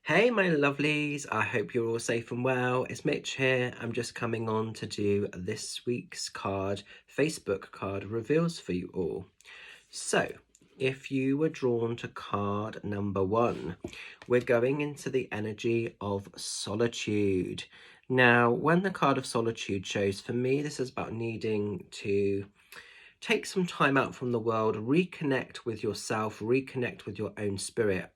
Hey, my lovelies. I hope you're all safe and well. It's Mitch here. I'm just coming on to do this week's Facebook card reveals for you all. So, if you were drawn to card number one, we're going into the energy of solitude. Now, when the card of solitude shows, for me, this is about needing to take some time out from the world, reconnect with yourself, reconnect with your own spirit.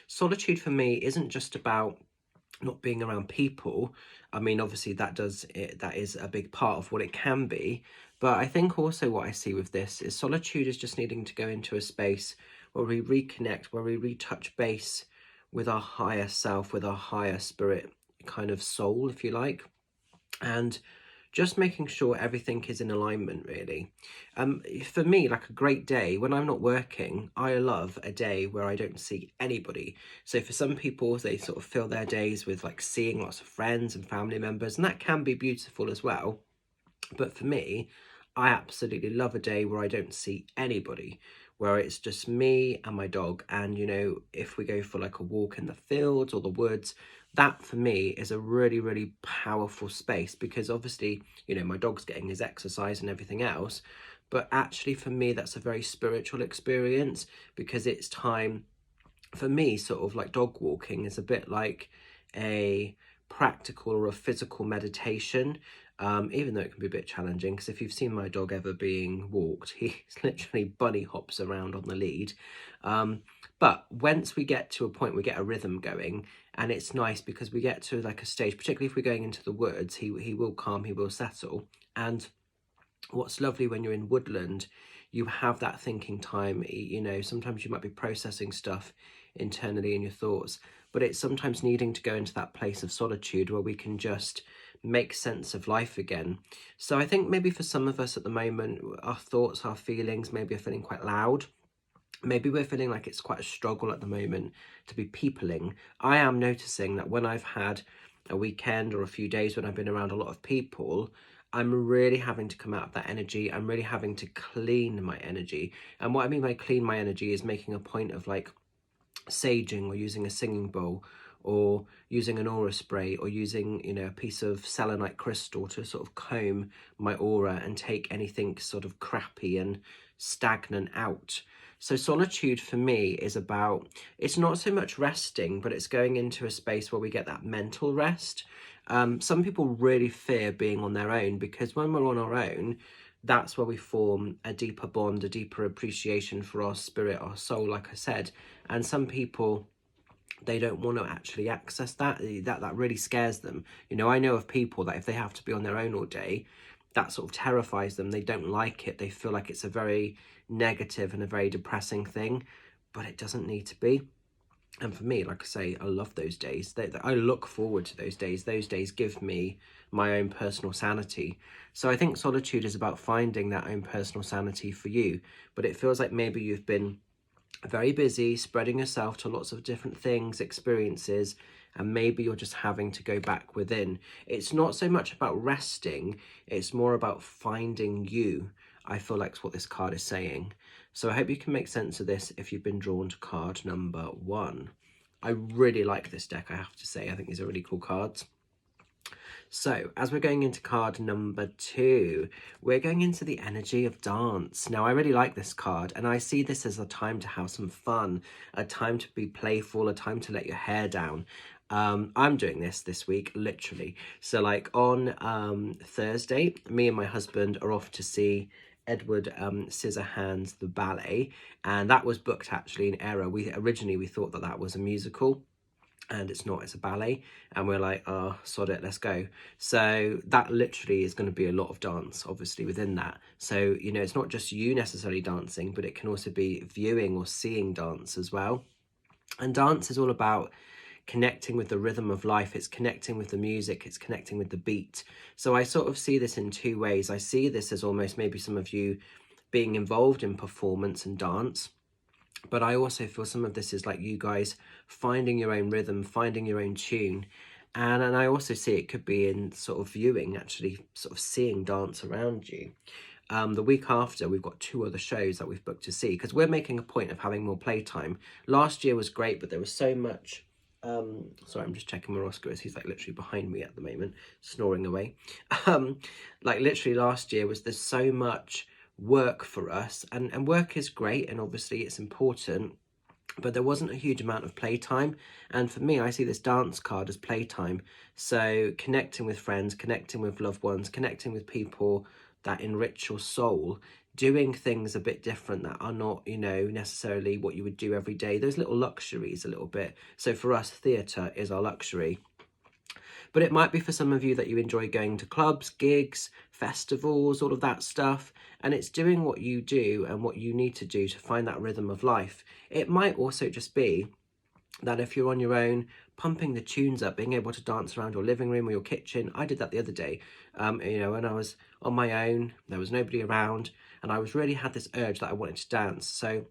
Solitude for me isn't just about not being around people. I mean, obviously that is a big part of what it can be. But I think also what I see with this is solitude is just needing to go into a space where we reconnect, where we retouch base with our higher self, with our higher spirit kind of soul, if you like. And just making sure everything is in alignment, really. For me, like a great day when I'm not working, I love a day where I don't see anybody. So for some people, they sort of fill their days with like seeing lots of friends and family members, and that can be beautiful as well. But for me, I absolutely love a day where I don't see anybody, where it's just me and my dog. And, if we go for like a walk in the fields or the woods, that for me is a really, really powerful space because obviously, my dog's getting his exercise and everything else. But actually, for me, that's a very spiritual experience because it's time for me, sort of like dog walking is a bit like a practical or a physical meditation, even though it can be a bit challenging because if you've seen my dog ever being walked, he's literally bunny hops around on the lead. But once we get to a point, we get a rhythm going, and it's nice because we get to like a stage, particularly if we're going into the woods, he will calm, he will settle. And what's lovely when you're in woodland, you have that thinking time. Sometimes you might be processing stuff internally in your thoughts, but it's sometimes needing to go into that place of solitude where we can just make sense of life again. So I think maybe for some of us at the moment, our thoughts, our feelings maybe are feeling quite loud. Maybe we're feeling like it's quite a struggle at the moment to be peopling. I am noticing that when I've had a weekend or a few days when I've been around a lot of people, I'm really having to come out of that energy. I'm really having to clean my energy. And what I mean by clean my energy is making a point of like saging or using a singing bowl or using an aura spray or using a piece of selenite crystal to sort of comb my aura and take anything sort of crappy and stagnant out. So solitude for me is about, it's not so much resting, but it's going into a space where we get that mental rest. Some people really fear being on their own because when we're on our own, that's where we form a deeper bond, a deeper appreciation for our spirit, our soul, like I said. And some people, they don't want to actually access that really scares them. I know of people that if they have to be on their own all day, that sort of terrifies them. They don't like it. They feel like it's a very negative and a very depressing thing, but it doesn't need to be. And for me, like I say, I love those days. I look forward to those days. Those days give me my own personal sanity. So I think solitude is about finding that own personal sanity for you. But it feels like maybe you've been very busy, spreading yourself to lots of different things, experiences, and maybe you're just having to go back within. It's not so much about resting, it's more about finding you. I feel like it's what this card is saying. So I hope you can make sense of this if you've been drawn to card number one. I really like this deck, I have to say. I think these are really cool cards. So, as we're going into card number two, we're going into the energy of dance. Now, I really like this card, and I see this as a time to have some fun, a time to be playful, a time to let your hair down. I'm doing this week, literally. So, like on Thursday, me and my husband are off to see Edward Scissorhands, the ballet, and that was booked actually in error. Originally we thought that was a musical, and it's not, it's a ballet, and we're like, oh, sod it, let's go. So that literally is going to be a lot of dance obviously within that. So it's not just you necessarily dancing, but it can also be viewing or seeing dance as well. And dance is all about connecting with the rhythm of life. It's connecting with the music, it's connecting with the beat. So I sort of see this in two ways. I see this as almost maybe some of you being involved in performance and dance, but I also feel some of this is like you guys finding your own rhythm, finding your own tune. And I also see it could be in sort of viewing, actually sort of seeing dance around you. The week after, we've got two other shows that we've booked to see because we're making a point of having more playtime. Last year was great, but there was so much Sorry, I'm just checking where Oscar is. He's like literally behind me at the moment, snoring away. Like literally last year there's so much work for us, and work is great, and obviously it's important, but there wasn't a huge amount of playtime. And for me, I see this dance card as playtime. So connecting with friends, connecting with loved ones, connecting with people that enrich your soul, doing things a bit different that are not, you know, necessarily what you would do every day. Those little luxuries a little bit. So for us, theatre is our luxury. But it might be for some of you that you enjoy going to clubs, gigs, festivals, all of that stuff. And it's doing what you do and what you need to do to find that rhythm of life. It might also just be that if you're on your own, pumping the tunes up, being able to dance around your living room or your kitchen. I did that the other day. You know, when I was on my own, there was nobody around, and I was really had this urge that I wanted to dance. So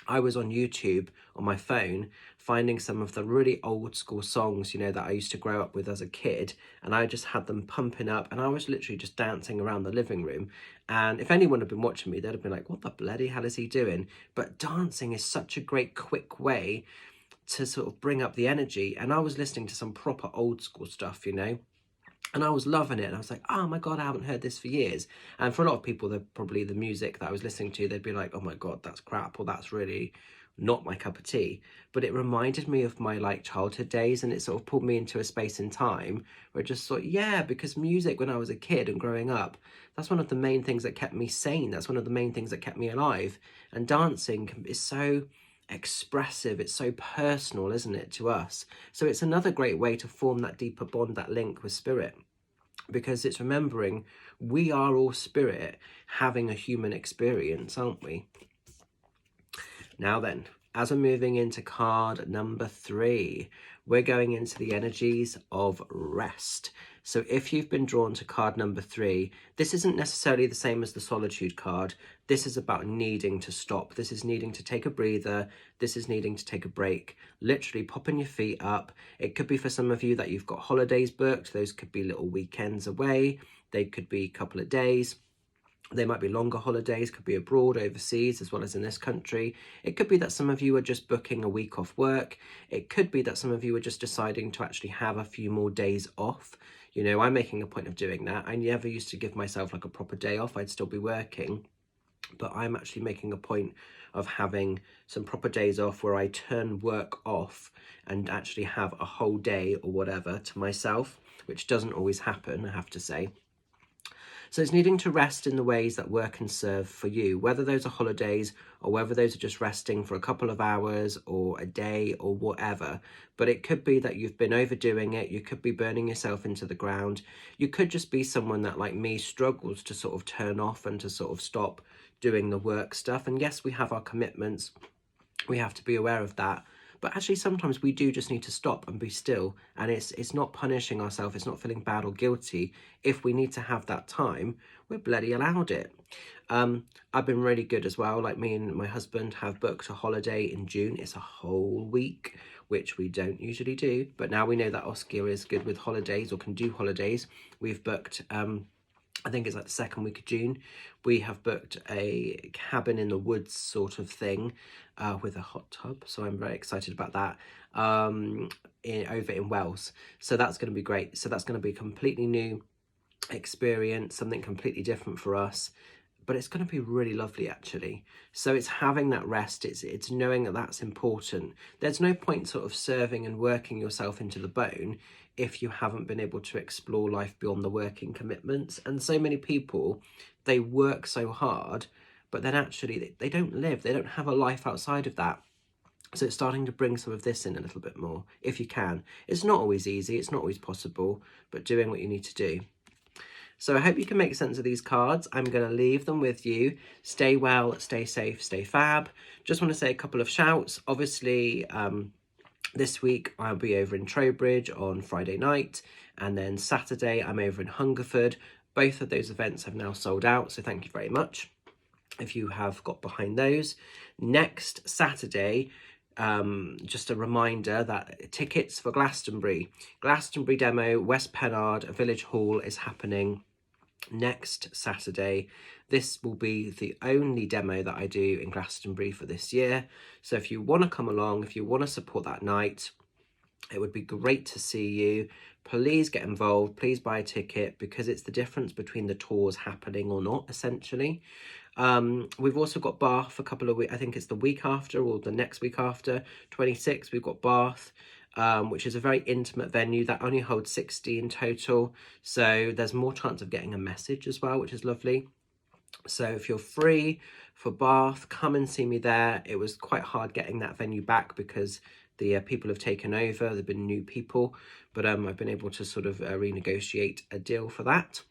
I was on YouTube on my phone finding some of the really old school songs, you know, that I used to grow up with as a kid, and I just had them pumping up, and I was literally just dancing around the living room. And if anyone had been watching me, they'd have been like, what the bloody hell is he doing? But dancing is such a great quick way to sort of bring up the energy, and I was listening to some proper old school stuff, you know, and I was loving it, and I was like, oh my god, I haven't heard this for years. And for a lot of people, they're probably the music that I was listening to, they'd be like, oh my god, that's crap, or that's really not my cup of tea. But it reminded me of my like childhood days, and it sort of pulled me into a space in time where I just thought, yeah, because music when I was a kid and growing up, that's one of the main things that kept me sane, that's one of the main things that kept me alive. And dancing is so expressive, it's so personal, isn't it, to us? So it's another great way to form that deeper bond, that link with spirit, because it's remembering we are all spirit having a human experience, aren't we? Now then, as we're moving into card number 3, we're going into the energies of rest. So if you've been drawn to card number 3, this isn't necessarily the same as the solitude card. This is about needing to stop. This is needing to take a breather. This is needing to take a break. Literally popping your feet up. It could be for some of you that you've got holidays booked. Those could be little weekends away. They could be a couple of days. They might be longer holidays, could be abroad, overseas, as well as in this country. It could be that some of you are just booking a week off work. It could be that some of you are just deciding to actually have a few more days off. You know, I'm making a point of doing that. I never used to give myself like a proper day off. I'd still be working. But I'm actually making a point of having some proper days off where I turn work off and actually have a whole day or whatever to myself, which doesn't always happen, I have to say. So it's needing to rest in the ways that work can serve for you, whether those are holidays or whether those are just resting for a couple of hours or a day or whatever. But it could be that you've been overdoing it. You could be burning yourself into the ground. You could just be someone that, like me, struggles to sort of turn off and to sort of stop doing the work stuff. And yes, we have our commitments. We have to be aware of that. But actually, sometimes we do just need to stop and be still. And it's not punishing ourselves. It's not feeling bad or guilty. If we need to have that time, we're bloody allowed it. I've been really good as well. Like me and my husband have booked a holiday in June. It's a whole week, which we don't usually do. But now we know that Oscar is good with holidays or can do holidays. We've booked... I think it's like the second week of June. We have booked a cabin in the woods sort of thing with a hot tub. So I'm very excited about that over in Wales. So that's going to be great. So that's going to be a completely new experience, something completely different for us. But it's going to be really lovely, actually. So it's having that rest. It's knowing that that's important. There's no point sort of serving and working yourself into the bone if you haven't been able to explore life beyond the working commitments. And so many people, they work so hard, but then actually they don't live. They don't have a life outside of that. So it's starting to bring some of this in a little bit more, if you can. It's not always easy. It's not always possible, but doing what you need to do. So I hope you can make sense of these cards. I'm going to leave them with you. Stay well, stay safe, stay fab. Just want to say a couple of shouts. Obviously, this week I'll be over in Trowbridge on Friday night, and then Saturday I'm over in Hungerford. Both of those events have now sold out, so thank you very much if you have got behind those. Next Saturday, just a reminder that tickets for Glastonbury demo, West Pennard Village Hall is happening next Saturday. This will be the only demo that I do in Glastonbury for this year. So if you want to come along, if you want to support that night, It would be great to see you. Please get involved. Please buy a ticket, because it's the difference between the tours happening or not, essentially. We've also got Bath a couple of weeks, I think it's the week after or the next week after, 26th, we've got Bath, which is a very intimate venue that only holds 60 in total. So there's more chance of getting a message as well, which is lovely. So if you're free for Bath, come and see me there. It was quite hard getting that venue back because the people have taken over. There've been new people, but I've been able to sort of renegotiate a deal for that.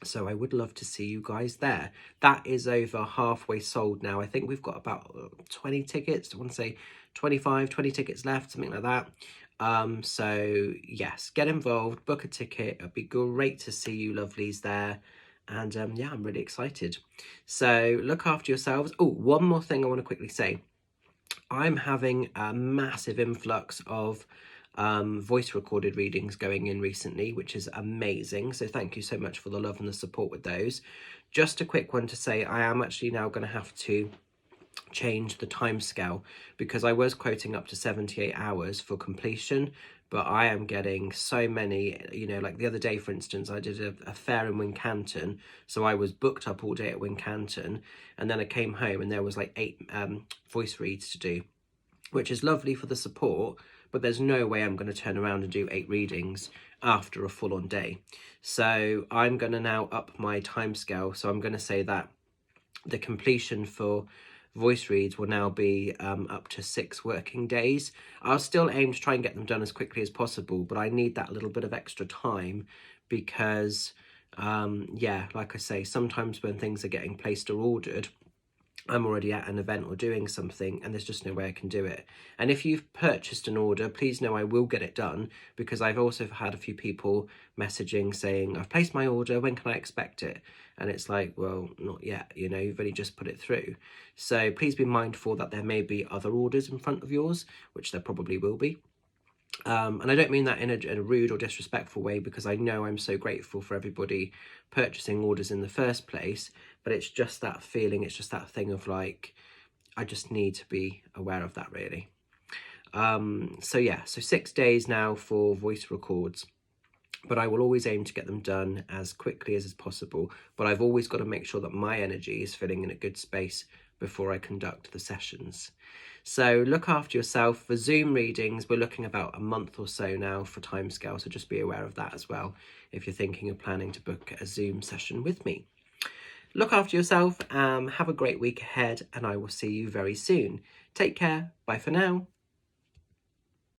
So I would love to see you guys there. That is over halfway sold now. I think we've got about 20 tickets. I want to say 20 tickets left, something like that. So yes, get involved, book a ticket. It'd be great to see you lovelies there. And yeah, I'm really excited. So look after yourselves. Oh, one more thing I want to quickly say. I'm having a massive influx of voice recorded readings going in recently, which is amazing. So thank you so much for the love and the support with those. Just a quick one to say, I am actually now going to have to change the time scale, because I was quoting up to 78 hours for completion, but I am getting so many, you know, like the other day, for instance, I did a fair in Wincanton, so I was booked up all day at Wincanton, and then I came home and there was like 8 voice reads to do, which is lovely for the support, but there's no way I'm going to turn around and do 8 readings after a full-on day. So I'm going to now up my timescale. So I'm going to say that the completion for voice reads will now be up to 6 working days. I'll still aim to try and get them done as quickly as possible, but I need that little bit of extra time because, yeah, like I say, sometimes when things are getting placed or ordered, I'm already at an event or doing something and there's just no way I can do it. And if you've purchased an order, please know I will get it done, because I've also had a few people messaging saying, I've placed my order, when can I expect it? And it's like, well, not yet, you know, you've only just put it through. So please be mindful that there may be other orders in front of yours, which there probably will be. And I don't mean that in a rude or disrespectful way, because I know I'm so grateful for everybody purchasing orders in the first place, but it's just that feeling, it's just that thing of like, I just need to be aware of that, really. So yeah, so 6 days now for voice records, but I will always aim to get them done as quickly as is possible, but I've always got to make sure that my energy is filling in a good space before I conduct the sessions. So look after yourself. For Zoom readings, we're looking about a month or so now for timescale, so just be aware of that as well if you're thinking of planning to book a Zoom session with me. Look after yourself, have a great week ahead, and I will see you very soon. Take care. Bye for now.